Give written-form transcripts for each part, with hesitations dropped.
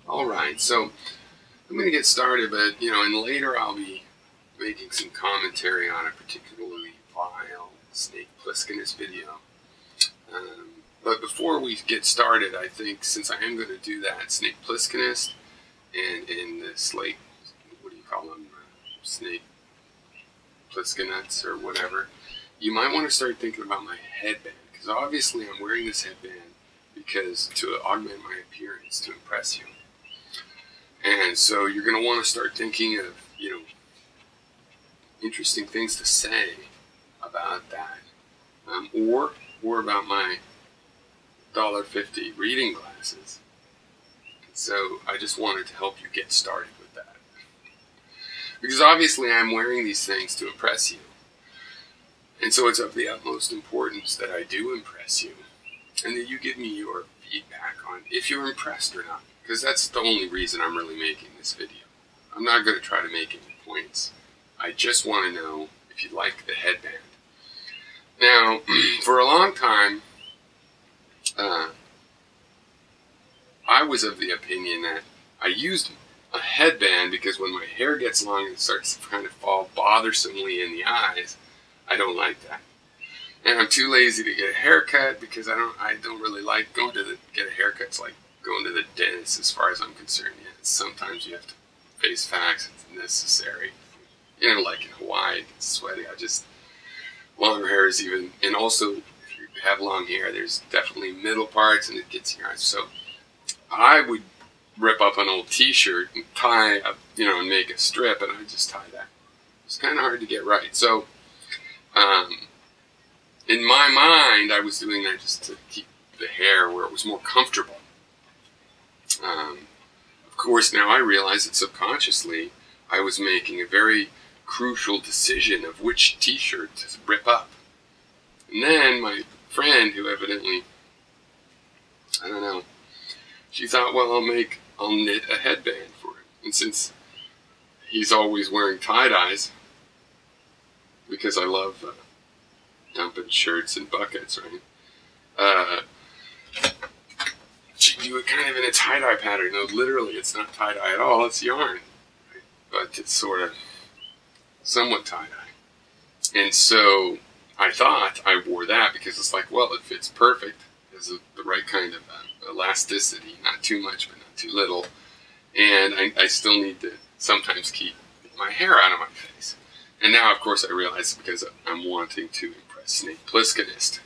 Alright, so I'm going to get started, but, and later I'll be making some commentary on a particularly vile Snake Plisskenus video. But before we get started, I think since I am going to do that, Snake Plisskenus and in this, like, what do you call them, Snake Pliskenuts or whatever, you might want to start thinking about my headband, because obviously I'm wearing this headband because to augment my appearance, to impress you. And so you're going to want to start thinking of, interesting things to say about that. Or about my $1.50 reading glasses. And so I just wanted to help you get started with that. Because obviously I'm wearing these things to impress you. And so it's of the utmost importance that I do impress you. And that you give me your feedback on if you're impressed or not. Because that's the only reason I'm really making this video. I'm not going to try to make any points. I just want to know if you like the headband. Now, for a long time, I was of the opinion that I used a headband because when my hair gets long and starts to kind of fall bothersomely in the eyes, I don't like that. And I'm too lazy to get a haircut because I don't really like going to get a haircut. It's like going to the dentist as far as I'm concerned. Yeah, sometimes you have to face facts. It's necessary. Like in Hawaii, it gets sweaty. Longer hair is even, and also if you have long hair, there's definitely middle parts and it gets in your eyes. So I would rip up an old t-shirt and tie up, and make a strip, and I would just tie that. It's kind of hard to get right. So, in my mind, I was doing that just to keep the hair where it was more comfortable. Of course, now I realize that subconsciously I was making a very crucial decision of which t-shirt to rip up. And then my friend, who evidently, I don't know, she thought, well, I'll knit a headband for him. And since he's always wearing tie-dyes, because I love dumping shirts and buckets, right? She do it kind of in a tie-dye pattern. No, literally, it's not tie-dye at all, it's yarn. Right? But it's sort of somewhat tie-dye. And so I thought I wore that because it's like, well, it fits perfect. It has the right kind of elasticity, not too much, but not too little. And I still need to sometimes keep my hair out of my face. And now, of course, I realize it's because I'm wanting to impress Snake Plisskenus.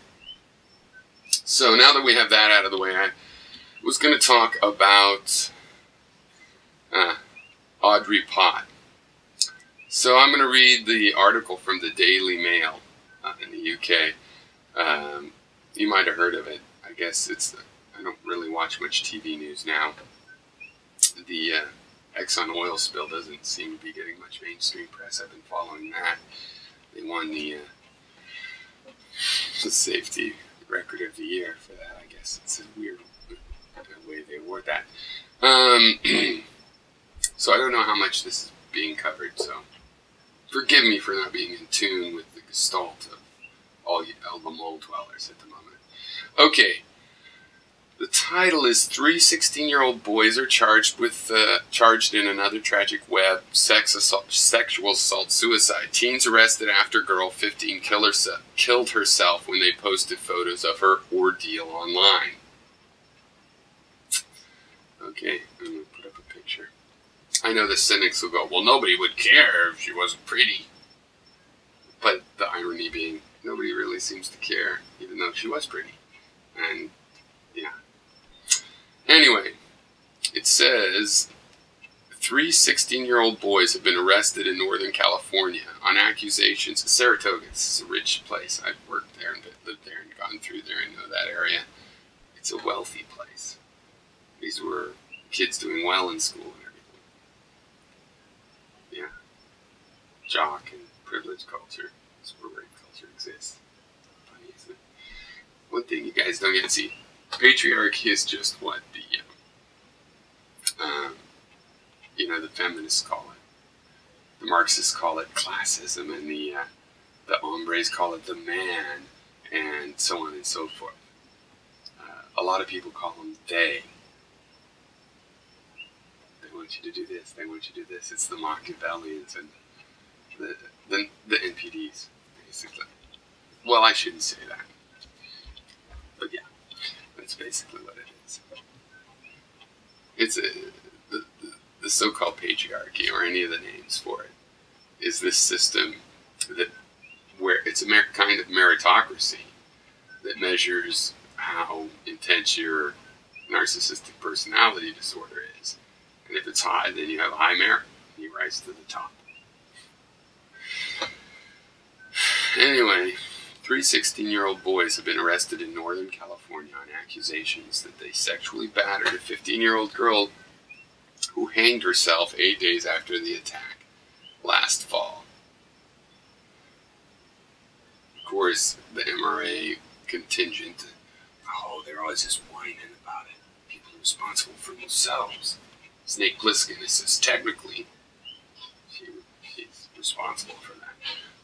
So now that we have that out of the way, I was going to talk about Audrie Pott. So I'm going to read the article from the Daily Mail in the UK. You might have heard of it. I guess I don't really watch much TV news now. The Exxon oil spill doesn't seem to be getting much mainstream press. I've been following that. They won the safety record of the year for that, I guess. It's a weird way they award that. So I don't know how much this is being covered, so forgive me for not being in tune with the gestalt of all the mole dwellers at the moment. Okay. The title is 3 16-year-old boys are charged in another tragic web sexual assault suicide. Teens arrested after girl 15 killed herself when they posted photos of her ordeal online. Okay, I'm going to put up a picture. I know the cynics will go, well, nobody would care if she wasn't pretty. But the irony being, nobody really seems to care, even though she was pretty. And, yeah. Anyway, it says 3 16-year-old boys have been arrested in Northern California on accusations. Saratoga, this is a rich place. I've worked there and lived there and gone through there and know that area. It's a wealthy place. These were kids doing well in school and everything. Yeah. Jock and privilege culture. That's where rape culture exists. Funny, isn't it? One thing you guys don't get to see. Patriarchy is just what the feminists call it. The Marxists call it classism, and the hombres call it the man, and so on and so forth. A lot of people call them they. want you to do this. They want you to do this. It's the Machiavellians and the NPDs, basically. Well, I shouldn't say that. But yeah, that's basically what it is. It's the so-called patriarchy, or any of the names for it, is this system that where it's a kind of meritocracy that measures how intense your narcissistic personality disorder is. And if it's high, then you have high merit. You rise to the top. Anyway, 3 16-year-old boys have been arrested in Northern California on accusations that they sexually battered a 15-year-old girl who hanged herself 8 days after the attack last fall. Of course, the MRA contingent, oh, they're always just whining about it. People are responsible for themselves. Snake Plissken says technically she's responsible for that.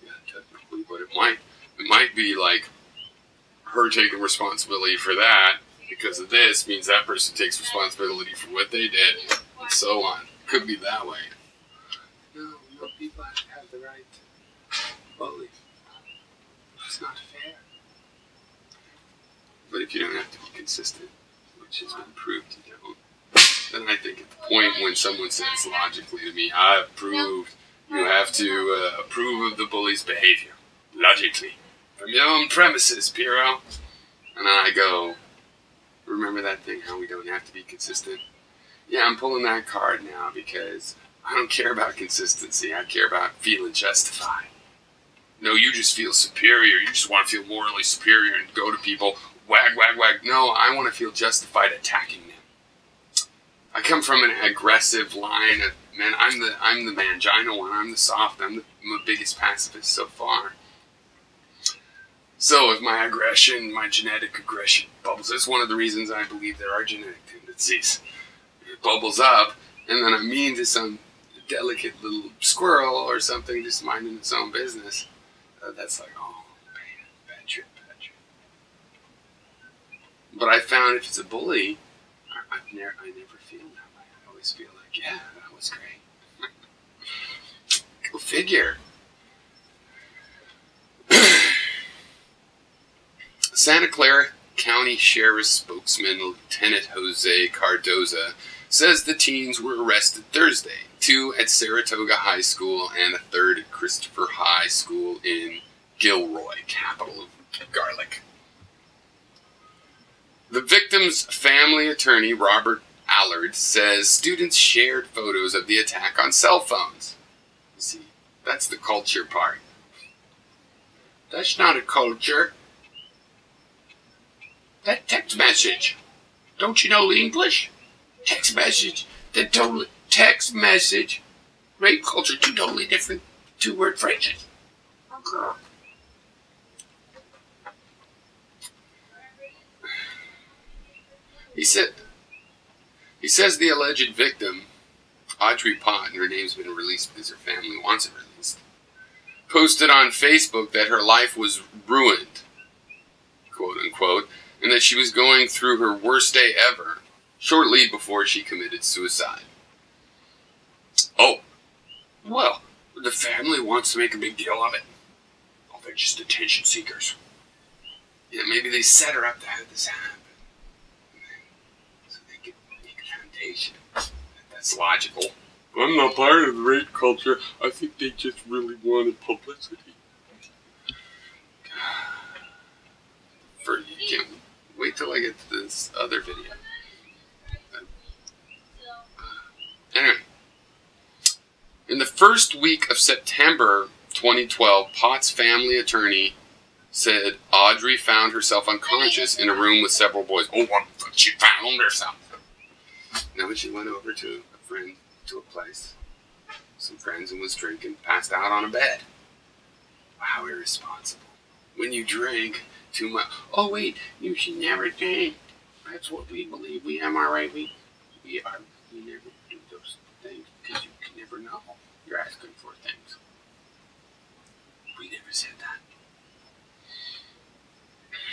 Yeah, technically, but it might be like her taking responsibility for that because of this means that person takes responsibility for what they did, and so on. Could be that way. No, people have the right to bully. It's not fair. But if you don't have to be consistent, which has been proved you don't, then I think at the point when someone says logically to me, I approve, you have to approve of the bully's behavior. Logically. From your own premises, Piero. And I go, remember that thing, how we don't have to be consistent? Yeah, I'm pulling that card now because I don't care about consistency. I care about feeling justified. No, you just feel superior. You just want to feel morally superior and go to people, wag, wag, wag. No, I want to feel justified attacking them. I come from an aggressive line of, man, I'm the mangina one. I'm the soft. I'm the biggest pacifist so far. So if my aggression, my genetic aggression bubbles, that's one of the reasons I believe there are genetic tendencies. It bubbles up, and then I'm mean to some delicate little squirrel or something just minding its own business. That's like, oh, bad trip. But I found if it's a bully, I never feel that way. I always feel like, yeah, that was great. Go figure. Santa Clara County Sheriff's spokesman, Lieutenant Jose Cardoza, says the teens were arrested Thursday, 2 at Saratoga High School and a 3rd at Christopher High School in Gilroy, capital of garlic. The victim's family attorney, Robert Allard, says students shared photos of the attack on cell phones. You see, that's the culture part. That's not a culture. That text message. Don't you know English? Text message. Text message. Rape culture. Two totally different two-word phrases. Okay. He says the alleged victim, Audrie Pott, and her name's been released because her family wants it released, posted on Facebook that her life was ruined, quote unquote, and that she was going through her worst day ever, shortly before she committed suicide. Oh, well, the family wants to make a big deal of it. Oh, they're just attention seekers. Yeah, maybe they set her up to have this happen. So they could make a foundation. That's logical. I'm not part of the rape culture. I think they just really wanted publicity. You can't wait till I get to this other video. Anyway, in the first week of September 2012, Pott's family attorney said Audrey found herself unconscious in a room with several boys. Oh, she found herself. Now she went over to a friend, to a place, some friends, and was drinking, passed out on a bed. How irresponsible. When you drink too much. Oh, wait, you should never drink. That's what we believe. We MRA, we never do those things because you can never know. You're asking for things. We never said that.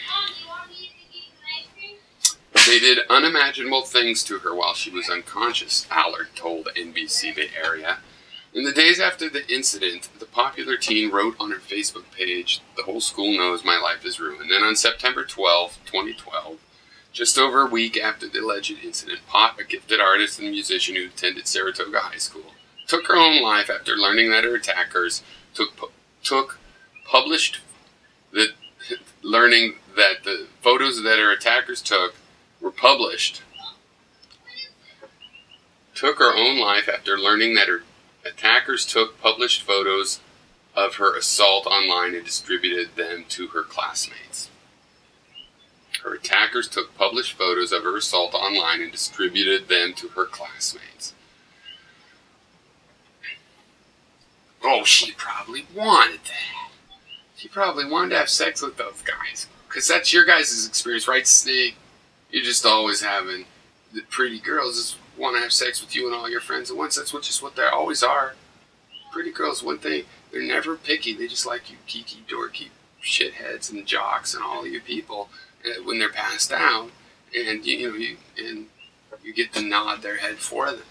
Mom, do you want me to eat an ice cream? They did unimaginable things to her while she was unconscious, Allard told NBC Bay Area. In the days after the incident, the popular teen wrote on her Facebook page, "The whole school knows my life is ruined." And on September 12, 2012, just over a week after the alleged incident, Pott, a gifted artist and musician who attended Saratoga High School, took her own life after learning that her attackers learning that the photos that her attackers took were published. Took her own life after learning that her attackers took published photos of her assault online and distributed them to her classmates. Her attackers took published photos of her assault online and distributed them to her classmates. Oh, she probably wanted that. She probably wanted to have sex with those guys. Because that's your guys' experience, right, Snake? You're just always having the pretty girls just want to have sex with you and all your friends at once. That's just what they always are. Pretty girls, one thing, they're never picky. They just like you geeky, dorky shitheads and jocks and all of you people when they're passed out. And, you get to nod their head for them.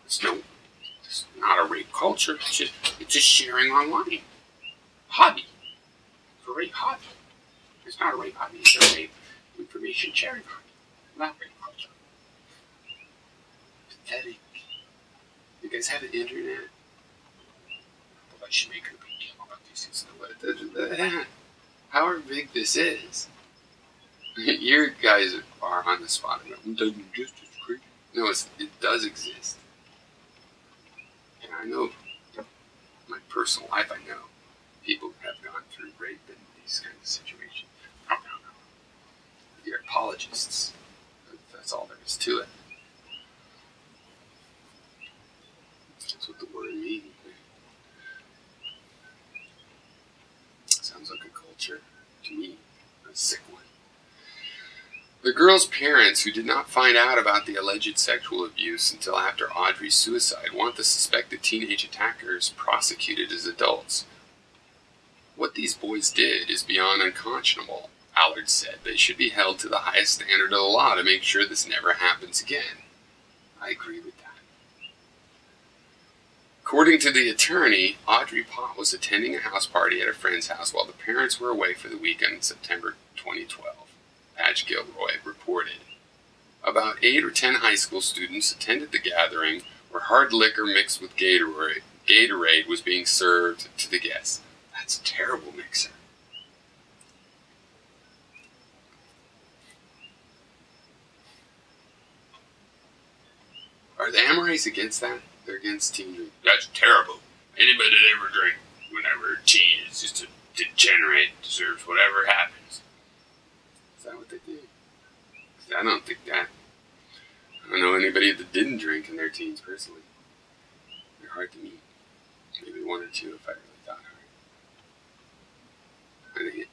It's not a rape culture. It's just sharing online. Hobby. It's a rape hobby. It's not a rape hobby. It's a rape information sharing hobby. Not rape culture. Pathetic. You guys have the internet? Well, I should make a big deal about these things. However big this is, your guys are on the spot. It doesn't exist. It's crazy. No, it does exist. And I know, my personal life, I know people have gone through rape and these kinds of situations. No. You're apologists. That's all there is to it. That's what the word means. Sounds like a culture to me. A sick one. The girl's parents, who did not find out about the alleged sexual abuse until after Audrie's suicide, want the suspected teenage attackers prosecuted as adults. What these boys did is beyond unconscionable, Allard said. They should be held to the highest standard of the law to make sure this never happens again. I agree with that. According to the attorney, Audrie Pott was attending a house party at a friend's house while the parents were away for the weekend in September 2012. Patch Gilroy reported. About 8 or 10 high school students attended the gathering where hard liquor mixed with Gatorade was being served to the guests. That's a terrible mixer. Are the Amorites against that? They're against teen drink. That's terrible. Anybody that ever drink whenever a teen is just a degenerate, deserves whatever happens. Is that what they do? I don't think that. I don't know anybody that didn't drink in their teens personally. They're hard to meet. Maybe one or two if I really thought hard.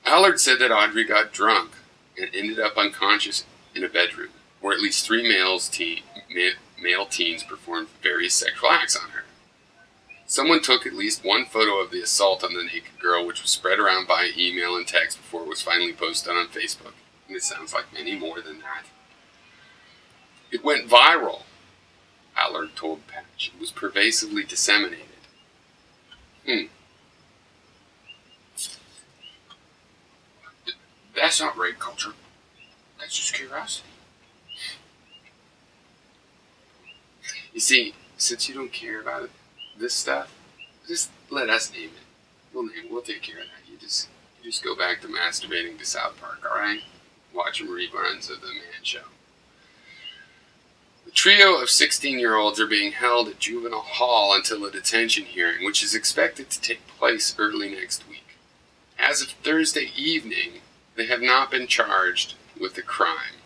Allard said that Audrie got drunk and ended up unconscious in a bedroom, where at least 3 male teens performed various sexual acts on her. Someone took at least one photo of the assault on the naked girl, which was spread around by email and text before it was finally posted on Facebook. And it sounds like many more than that. It went viral, Allard told Patch. It was pervasively disseminated. That's not rape culture. That's just curiosity. You see, since you don't care about it, this stuff, just let us name it. We'll take care of that. You just go back to masturbating to South Park, alright? Watching reruns of The Man Show. The trio of 16-year-olds are being held at juvenile hall until a detention hearing, which is expected to take place early next week. As of Thursday evening, they have not been charged with the crime.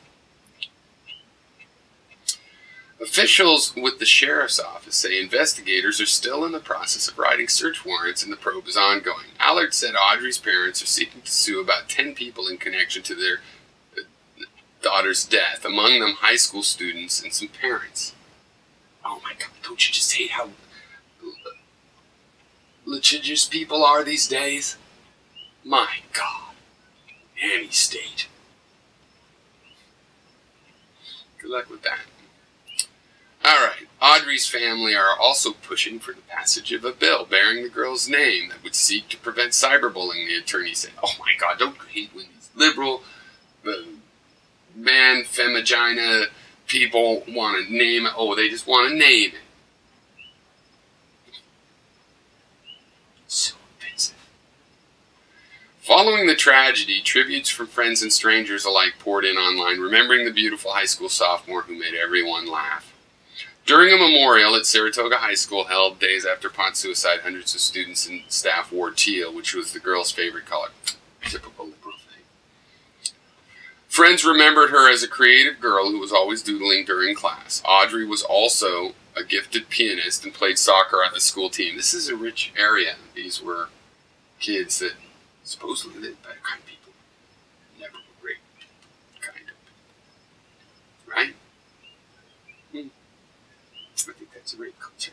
Officials with the sheriff's office say investigators are still in the process of writing search warrants and the probe is ongoing. Allard said Audrie's parents are seeking to sue about 10 people in connection to their daughter's death, among them high school students and some parents. Oh my God, don't you just hate how litigious people are these days. My God. Any state. Good luck with that. Alright, Audrie's family are also pushing for the passage of a bill bearing the girl's name that would seek to prevent cyberbullying, the attorney said. Oh my God, don't you hate when these liberal, femagina people want to name it? Oh, they just want to name it. So offensive. Following the tragedy, tributes from friends and strangers alike poured in online, remembering the beautiful high school sophomore who made everyone laugh. During a memorial at Saratoga High School held days after Pott's suicide, hundreds of students and staff wore teal, which was the girl's favorite color. Typical liberal thing. Friends remembered her as a creative girl who was always doodling during class. Audrie was also a gifted pianist and played soccer on the school team. This is a rich area. These were kids that supposedly lived by kind people. Never were great. Kind of. Right? I think that's a rape culture.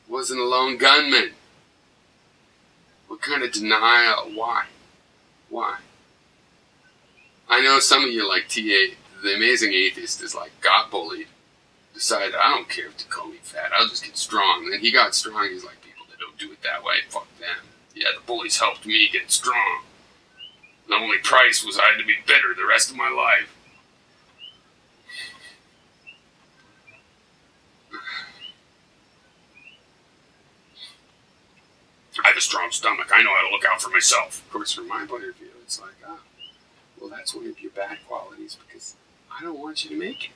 Wasn't a lone gunman. What kind of denial? Why? Why? I know some of you like TA, the amazing atheist, is like, got bullied, decided, I don't care if they call me fat, I'll just get strong. And then he got strong, he's like, people that don't do it that way, fuck them. Yeah, the bullies helped me get strong. The only price was I had to be bitter the rest of my life. I have a strong stomach. I know how to look out for myself. Of course, from my point of view, it's like, oh, well, that's one of your bad qualities because I don't want you to make it.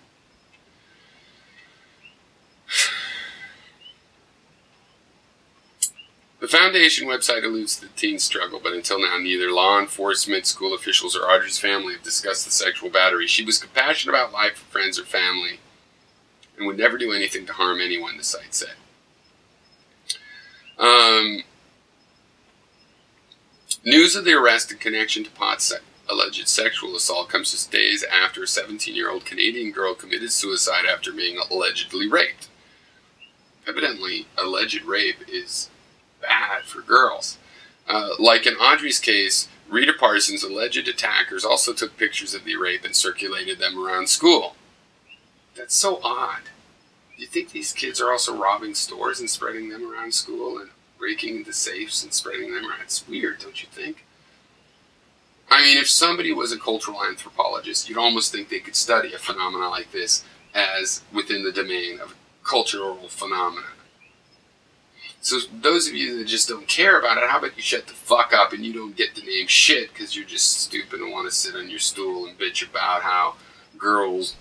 The foundation website alludes to the teen's struggle, but until now, neither law enforcement, school officials, or Audrie's family have discussed the sexual battery. She was compassionate about life for friends or family and would never do anything to harm anyone, the site said. News of the arrest in connection to Pott's alleged sexual assault comes just days after a 17-year-old Canadian girl committed suicide after being allegedly raped. Evidently, alleged rape is bad for girls. Like in Audrie's case, Rita Parsons' alleged attackers also took pictures of the rape and circulated them around school. That's so odd. Do you think these kids are also robbing stores and spreading them around school and breaking into safes and spreading them around? It's weird, don't you think? I mean, if somebody was a cultural anthropologist, you'd almost think they could study a phenomenon like this as within the domain of cultural phenomena. So those of you that just don't care about it, how about you shut the fuck up and you don't get to name shit because you're just stupid and want to sit on your stool and bitch about how girls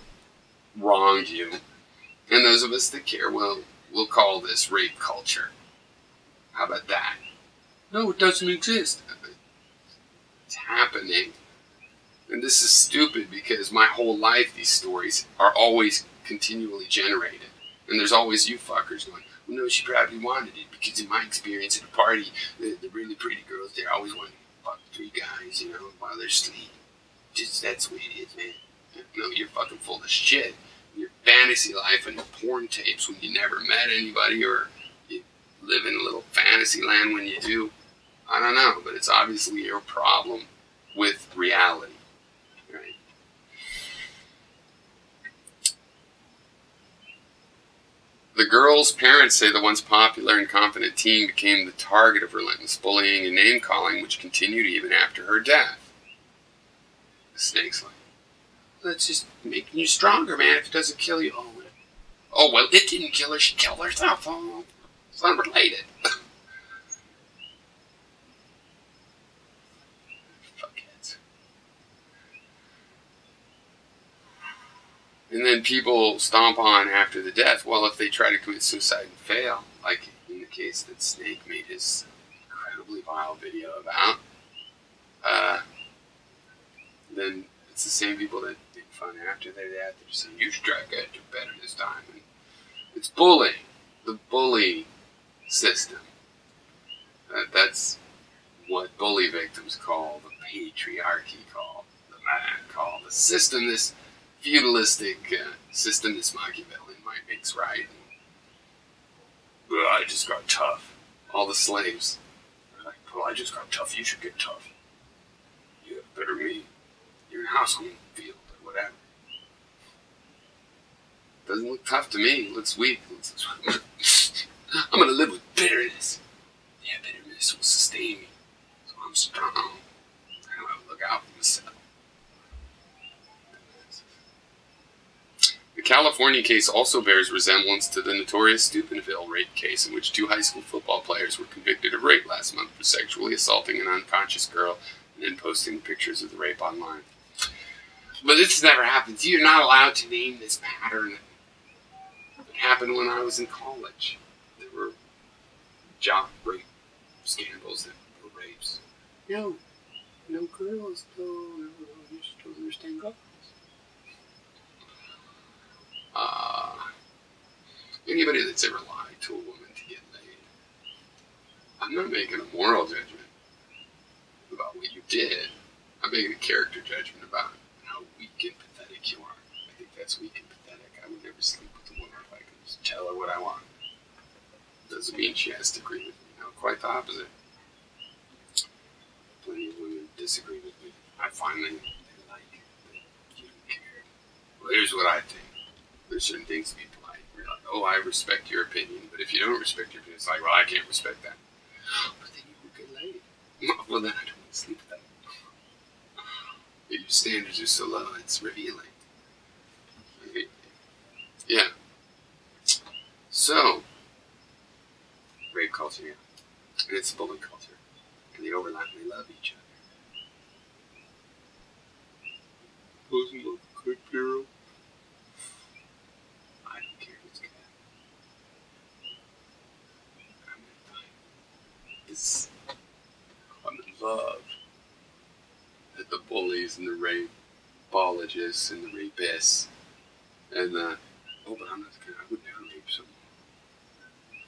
wronged you. And those of us that care, well, we'll call this rape culture. How about that? No, it doesn't exist. It's happening. And this is stupid because my whole life these stories are always continually generated. And there's always you fuckers going, well, no, she probably wanted it because in my experience at a party, the really pretty girls, they're always wanting to fuck 3 guys, you know, while they're asleep. Just, that's the way it is, man. No, you're fucking full of shit. Your fantasy life and porn tapes when you never met anybody or you live in a little fantasy land when you do. I don't know, but it's obviously your problem with reality, right? The girl's parents say the once popular and confident teen became the target of relentless bullying and name-calling, which continued even after her death. The snake's like, that's just making you stronger, man, if it doesn't kill you. Oh, well, it didn't kill her, she killed herself. Oh, it's unrelated. Fuckheads. And then people stomp on after the death. Well, if they try to commit suicide and fail, like in the case that Snake made his incredibly vile video about, then it's the same people that make fun after their death. They're saying, you should try to do better this time. And it's bullying. The bully system. That's what bully victims call, the patriarchy call, the man call, the system, this feudalistic system, this Machiavellian might makes right. well, I just got tough. All the slaves. They're like, well, I just got tough. You should get tough. You have better me. You're in a house on the field or whatever. Doesn't look tough to me. It looks weak. I'm gonna live with bitterness. Yeah, bitterness will sustain me. So I'm strong. I'm gonna look out for myself. The California case also bears resemblance to the notorious Steubenville rape case in which 2 high school football players were convicted of rape last month for sexually assaulting an unconscious girl and then posting pictures of the rape online. But this never happened. You're not allowed to name this pattern. It happened when I was in college. There were jock rape scandals that were rapes. No girls, no, you just don't understand girls. Anybody that's ever lied to a woman to get laid, I'm not making a moral judgment about what you did. I'm making a character judgment about how weak and pathetic you are. I think that's weak and pathetic. I would never sleep with a woman if I could just tell her what I want. Doesn't mean she has to agree with me. No, quite the opposite. Plenty of women disagree with me. I find them they like that you don't care. Well, here's what I think. There's certain things to be polite. You're like, oh, I respect your opinion, but if you don't respect your opinion, it's like, well, I can't respect that. But then you will get laid. Well, then I don't want to sleep with them. Your standards are so low, it's revealing. Yeah. So, rape culture, yeah. And it's bully culture. And they overlap and they love each other. Doesn't look good, Hero. I don't care who's good. I'm in love that the bullies and the rapeologists and the rapists and the I would never rape someone.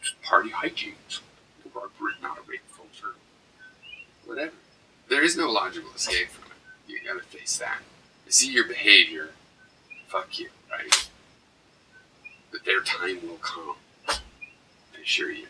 Just party hijinks. We're not a rape culture. Whatever. There is no logical escape from it. You gotta face that. I see your behavior. Fuck you, right? But their time will come. I assure you.